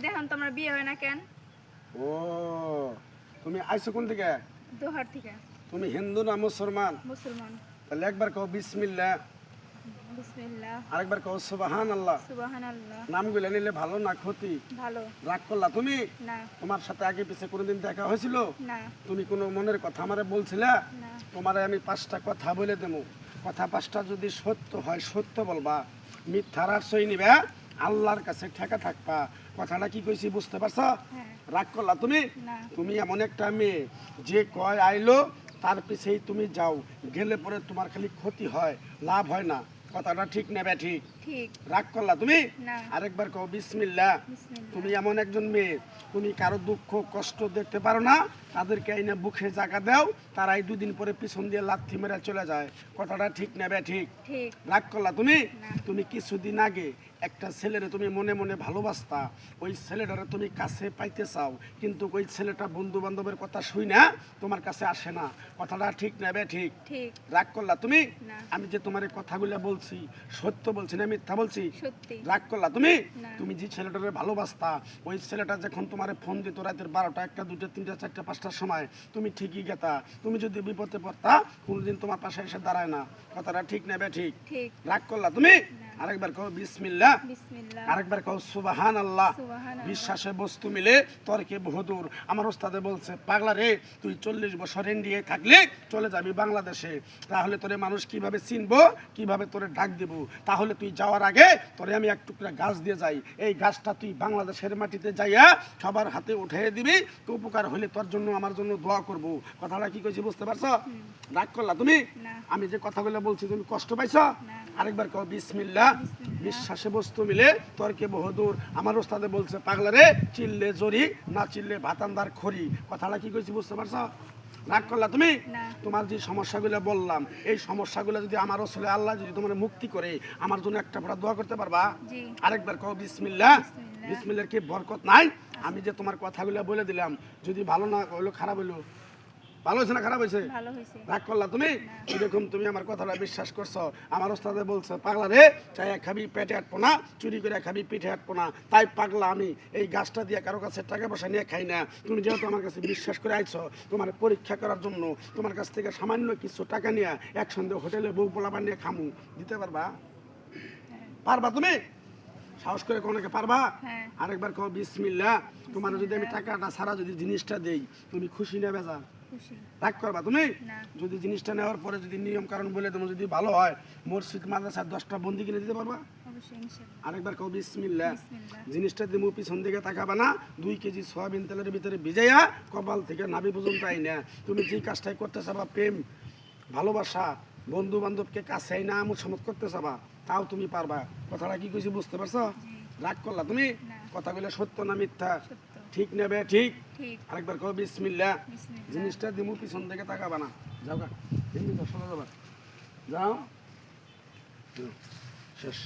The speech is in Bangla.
দেখেন তো আমার বিয়ে হয় না কেন? ও তুমি আইছো কোন থেকে? দোহার থেকে। তুমি হিন্দু না মুসলমান? মুসলমান। তাহলে একবার কও বিসমিল্লাহ, বিসমিল্লাহ। আরেকবার কও সুবহানাল্লাহ। সুবহানাল্লাহ। নামগুলো নিলে ভালো না ক্ষতি? ভালো। রাগ করলা তুমি? না। তোমার সাথে আগে পিছে কোনোদিন দেখা হয়েছিল? না। তুমি কোনো মনের কথা আমারে বলছিলা? না। তোমারে আমি 5টা কথা বলে দেবো, কথা 5টা যদি সত্য হয় সত্য বলবা, মিথ্যার আশ্রয় নিবে, আল্লাহর কাছে ঠেকা থাকবা। কথাটা কি কইছি বুঝতে পারছো? হ্যাঁ। রাগ করলা তুমি? না। তুমি এমন একটা মেয়ে যে কয় আইলো তার পিছেই তুমি যাও, গেলে পরে তোমার খালি ক্ষতি হয়, লাভ হয় না। কথাটা ঠিক নেবে ঠিক? ঠিক। রাগ করলা তুমি? না। আরেকবার কও বিসমিল্লাহ। বিসমিল্লাহ। তুমি এমন একজন মেয়ে, তুমি কারো দুঃখ কষ্ট দেখতে পারো না, তাদেরকে আইনে বুকে জায়গা দাও, তারাই দুদিন পরে পিছন দিয়ে লাথি মেরে চলে যায়। কথাটা ঠিক নেবে ঠিক? ঠিক। রাগ করলা তুমি? না। তুমি কিছুদিন আগে একটা ছেলেরে তুমি মনে মনে ভালোবাসতা, ওই ছেলেটারে তুমি কাছে পাইতে চাও, কিন্তু ওই ছেলেটা বন্ধু বান্ধবের কথা শুই না তোমার কাছে আসে না। কথাটা ঠিক নেবে ঠিক? ঠিক। রাগ করলা তুমি? না। আমি যে তোমার কথাগুলো বলছি সত্য বলছি না মিথ্যা বলছি? সত্যি। রাগ করলা তুমি? না। তুমি যে ছেলেটারে ভালোবাসতা, ওই ছেলেটা যখন তোমার ফোন দিত রাতের 12টা 1টা 2টা 3টা 4টা 5টার সময়, তুমি ঠিকই গেতা। তুমি যদি বিপদে পড়তা কোনোদিন তোমার পাশে এসে দাঁড়ায় না। কথাটা ঠিক নেবে ঠিক? ঠিক। রাগ করলা তুমি? না। আরেকবার কও বিসমিল্লাহ, বিসমিল্লাহ। আরেকবার কও সুবহানাল্লাহ। সুবহানাল্লাহ। বিশ্বাসে বস্তু মিলে তর্কে বহুদূর। আমার ওস্তাদে বলছে, পাগলা রে, তুই 40 বছর ইন্ডিয়ায় থাকলে চলে যাবি বাংলাদেশে, তাহলে তোরে মানুষ কিভাবে চিনবো, কিভাবে তোরে ডাক দেব? তাহলে তুই যাওয়ার আগে তোরে আমি এক টুকরা গাছ দিয়ে যাই, এই গাছটা তুই বাংলাদেশের মাটিতে যাইয়া সবার হাতে উঠিয়ে দিবি, তো উপকার হলে তোর জন্য আমার জন্য দোয়া করব। কথাটা কি কইছি বুঝতে পারছো? রাগ করলা তুমি? না। আমি যে কথাগুলো বলছি তুমি কষ্ট পাইছো? না। আরেকবার কও বিসমিল্লাহ। বিসমিল্লাহ। বিশ্বাসে বস্তু মিলে তর্কে বহুদূর। আমার ওস্তাদে বলছে, পাগলা রে, চিল্লে জরি, না চিল্লে ভাতান্দার খড়ি। কথাটা কি কইছি বুঝতে পারছো? রাগ করলা তুমি? না। তোমার যে সমস্যাগুলো বললাম, এই সমস্যাগুলো যদি আমার রসুলে আল্লাহ যদি তোমার মুক্তি করে, আমার জন্য একটা ফোঁটা দোয়া করতে পারবা? জি। আরেকবার কও বিসমিল্লাহ। বিসমিল্লাহ। বিসমিল্লাহর কি বরকত নাই? আমি যে তোমার কথাগুলো বলে দিলাম, যদি ভালো না হইলো, খারাপ হইলো, ভালো হয়েছে না খারাপ হয়েছে? ভালো হয়েছে। রাগ করলা তুমি? না। এরকম তুমি আমার কথাটা বিশ্বাস করছো? আমার ওস্তাদে বলছে, পাগলা রে, চাইয়া খাবি পেটে আটপো না, চুরি করে খাবি পিঠে আটপো না। তাই পাগলা আমি এই গাছটা দিয়ে কারো কাছে টাকা পয়সা নিয়ে খাই না। তুমি যেহেতু আমার কাছে বিশ্বাস করে আইছো, তোমার পরীক্ষা করার জন্য তোমার কাছ থেকে সামান্য কিছু টাকা নিয়ে একসঙ্গে হোটেলে বউ পোলা বানিয়ে খামু, দিতে পারবা? পারবা তুমি? সাহস করে কোনকে পারবা? হ্যাঁ। আরেকবার কও বিসমিল্লাহ। তোমার যদি আমি টাকাটা ছাড়া যদি জিনিসটা দেই, তুমি খুশি না বেজা? খুশি। রাগ করবা তুমি? না। যদি জিনিসটা নেওয়ার পরে যদি নিয়ম কারণ বলে তোমার যদি ভালো হয়, মসজিদ মাদ্রাসার 10টা বন্দি কিনে দিতে পারবা? অবশ্যই ইনশাআল্লাহ। আরেকবার কও বিসমিল্লাহ। বিসমিল্লাহ। জিনিসটা দিমু পিছন দিকে তাকাবা না, 2 কেজি সয়াবিন তেলের ভিতরে ভিজাইয়া কপাল থেকে নাভি পর্যন্ত আইনা তুমি যে কাজটাই করতে চাবা, প্রেম ভালোবাসা বন্ধু বান্ধবকে কাছে আইনা আমোদ সমত করতে চাবা, তাও তুমি পারবা। কথাটা কি কইছি বুঝতে পারছো? রাগ করলা তুমি? না। কথাগুলো সত্য না মিথ্যা? সত্য। ঠিক নেবে ঠিক? ঠিক। আরেকবার কও বিসমিল্লাহ। বিসমিল্লাহ। জিনিসটা দিমু পিছন থেকে তাকাবা না, যাও গা, এমনি যাও, সোজা যাবা, যাও। শেষ।